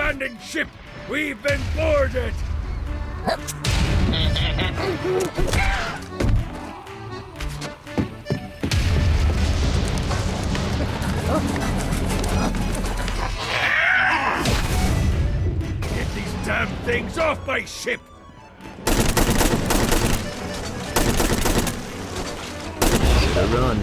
abandoned ship! We've been boarded! Get these damn things off my ship! Run.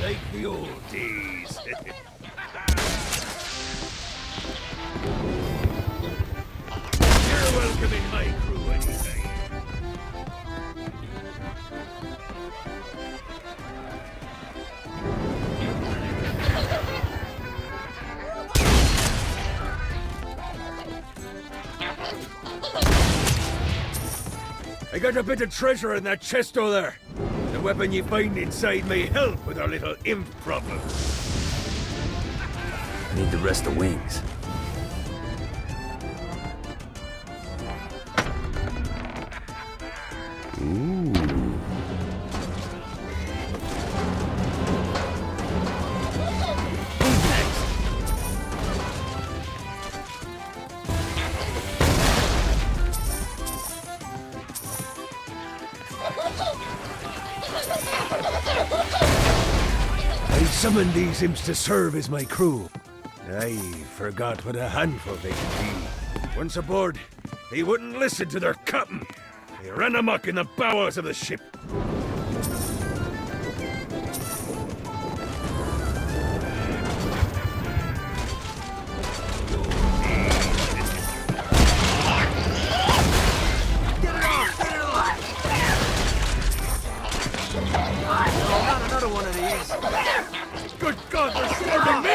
Like the old days. You're welcome in my crew anytime. I got a bit of treasure in that chest over there. The weapon you find inside may help with our little imp problem. I need the rest of wings. Ooh. Who's next? I summoned these imps to serve as my crew. I forgot what a handful they could be. Once aboard, they wouldn't listen to their captain. They ran amok in the bowels of the ship. Not another one of these. Good God, they're swarming me!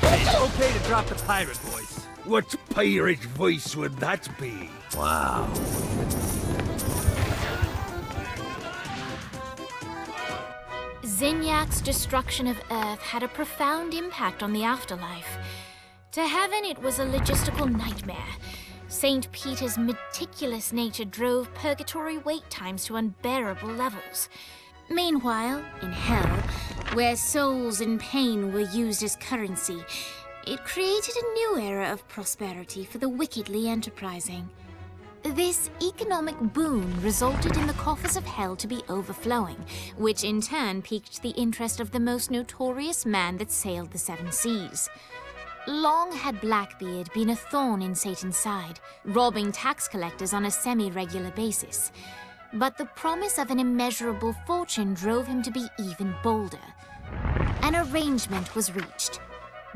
It's okay to drop the pirate voice. What pirate voice would that be? Wow. Zinyak's destruction of Earth had a profound impact on the afterlife. To heaven, it was a logistical nightmare. St. Peter's meticulous nature drove purgatory wait times to unbearable levels. Meanwhile, in hell, where souls in pain were used as currency, it created a new era of prosperity for the wickedly enterprising. This economic boon resulted in the coffers of hell to be overflowing, which in turn piqued the interest of the most notorious man that sailed the seven seas. Long had Blackbeard been a thorn in Satan's side, robbing tax collectors on a semi-regular basis. But the promise of an immeasurable fortune drove him to be even bolder. An arrangement was reached.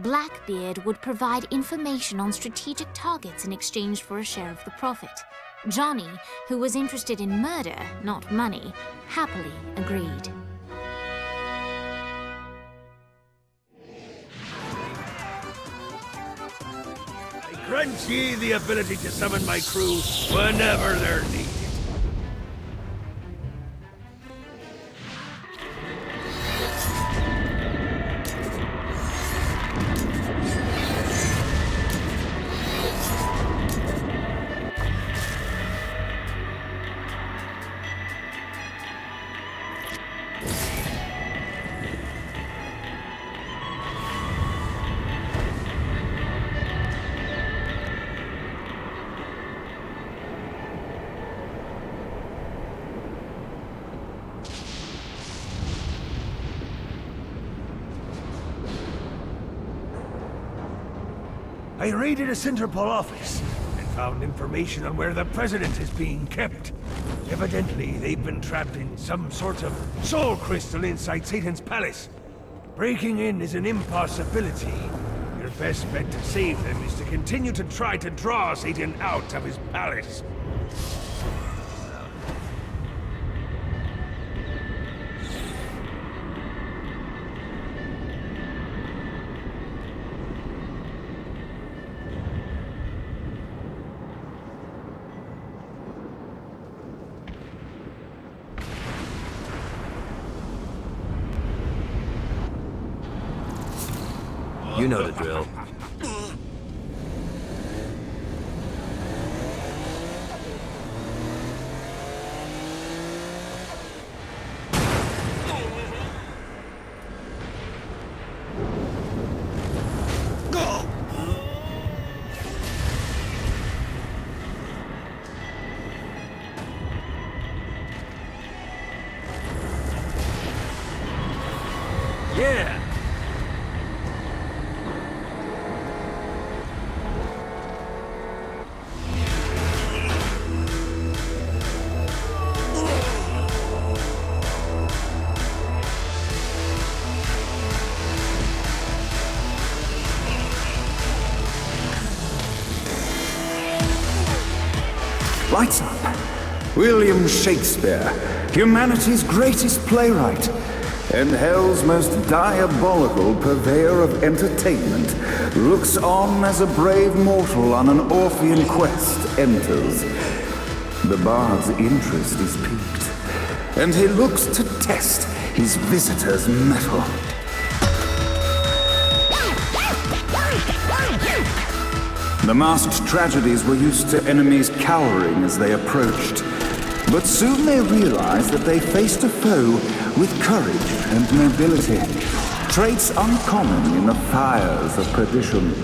Blackbeard would provide information on strategic targets in exchange for a share of the profit. Johnny, who was interested in murder, not money, happily agreed. Grant ye the ability to summon my crew whenever they're needed. I raided a Interpol office and found information on where the president is being kept. Evidently, they've been trapped in some sort of soul crystal inside Satan's palace. Breaking in is an impossibility. Your best bet to save them is to continue to try to draw Satan out of his palace. You know the drill. Yeah! Lights up. William Shakespeare, humanity's greatest playwright, and hell's most diabolical purveyor of entertainment, looks on as a brave mortal on an Orphean quest enters. The bard's interest is piqued, and he looks to test his visitor's mettle. The masked tragedies were used to enemies cowering as they approached. But soon they realized that they faced a foe with courage and nobility, traits uncommon in the fires of perdition.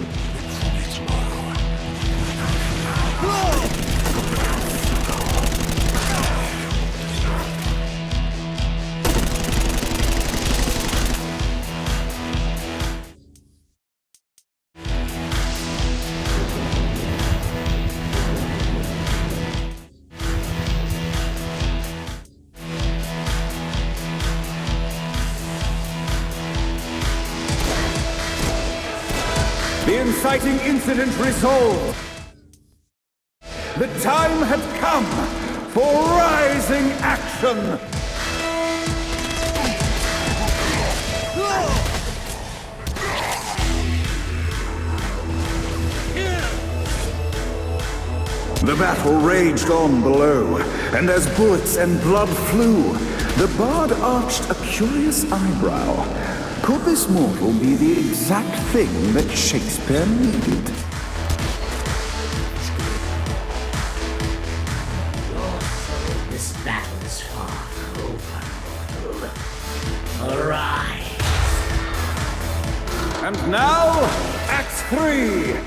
The inciting incident resolved. The time had come for rising action. The battle raged on below, and as bullets and blood flew, the bard arched a curious eyebrow. Could this mortal be the exact thing that Shakespeare needed? This battle is far over, mortal. Arise! And now, Act 3!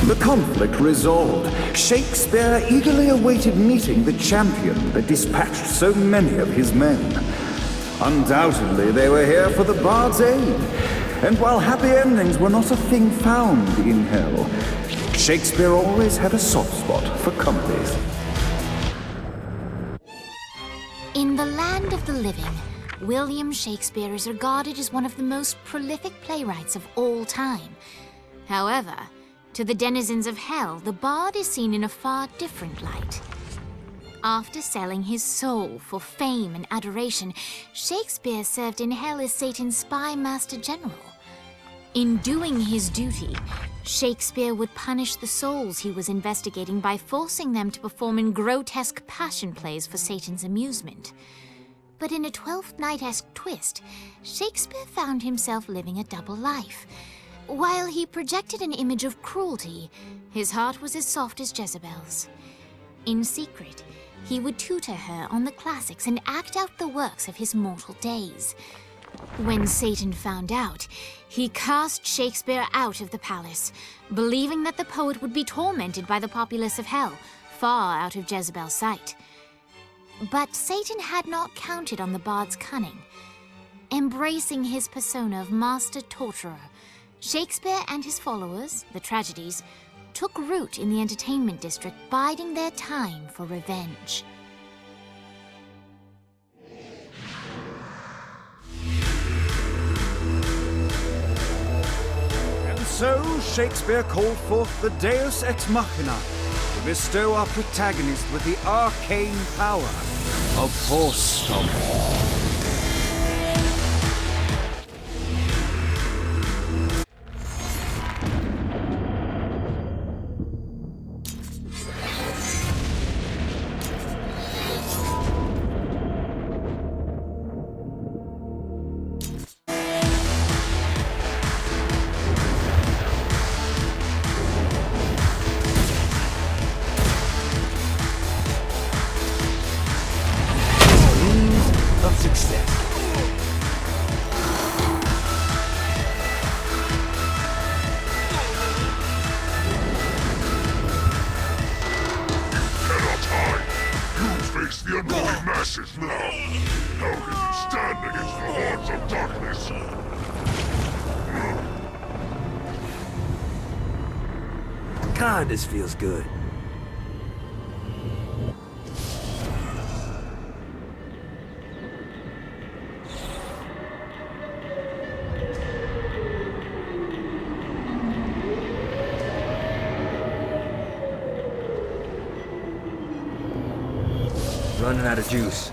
The conflict resolved, Shakespeare eagerly awaited meeting the champion that dispatched so many of his men. Undoubtedly, they were here for the bard's aid, and while happy endings were not a thing found in hell, Shakespeare always had a soft spot for comedies. In the land of the living, William Shakespeare is regarded as one of the most prolific playwrights of all time. However, to the denizens of hell, the bard is seen in a far different light. After selling his soul for fame and adoration, Shakespeare served in hell as Satan's spy master general. In doing his duty, Shakespeare would punish the souls he was investigating by forcing them to perform in grotesque passion plays for Satan's amusement. But in a Twelfth Night-esque twist, Shakespeare found himself living a double life. While he projected an image of cruelty, his heart was as soft as Jezebel's. In secret, he would tutor her on the classics and act out the works of his mortal days. When Satan found out, he cast Shakespeare out of the palace, believing that the poet would be tormented by the populace of hell, far out of Jezebel's sight. But Satan had not counted on the bard's cunning. Embracing his persona of master torturer, Shakespeare and his followers, the tragedies, took root in the entertainment district, biding their time for revenge. So Shakespeare called forth the Deus Ex Machina to bestow our protagonist with the arcane power of Horse Stomp. Of success. Cannot hide. You face the unruly masses now. How can you stand against the hordes of darkness? God, this feels good. Running out of juice.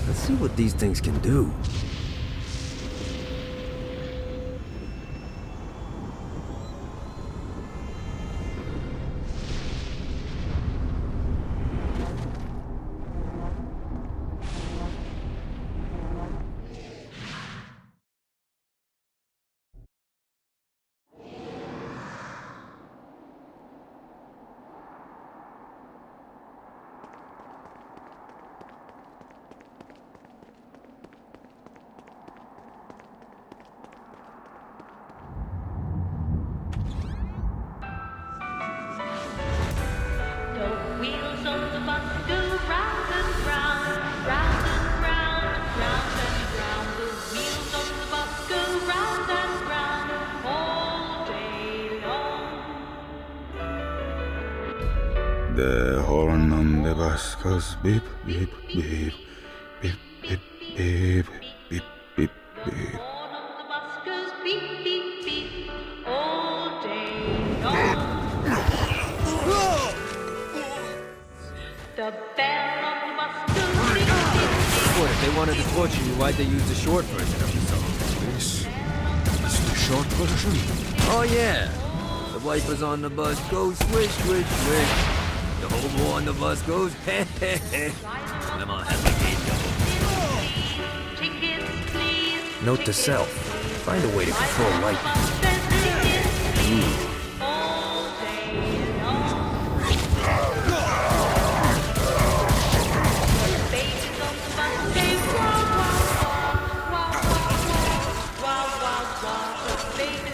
Let's see what these things can do. Wheels on the bus go round and round, round and round, round and round. The wheels on the bus go round and round all day long. The horn on the bus goes beep, beep, beep, beep, beep, beep, beep, beep, beep. Horn on the bus goes beep, beep, beep all day long. The bell on the bus goes beep, beep, beep. What, if they wanted to torture you, why'd they use the short version of the song? This is the short version. Oh yeah! The wipers on the bus go swish, swish, swish. The hobo on the bus goes heh, heh, heh. Come on, have a Tickets, please. Note to self, find a way to control lightning. All day long. Babies on the bus say wow, wow, wow, wow, wow, wow, wow, wow, wow. The babies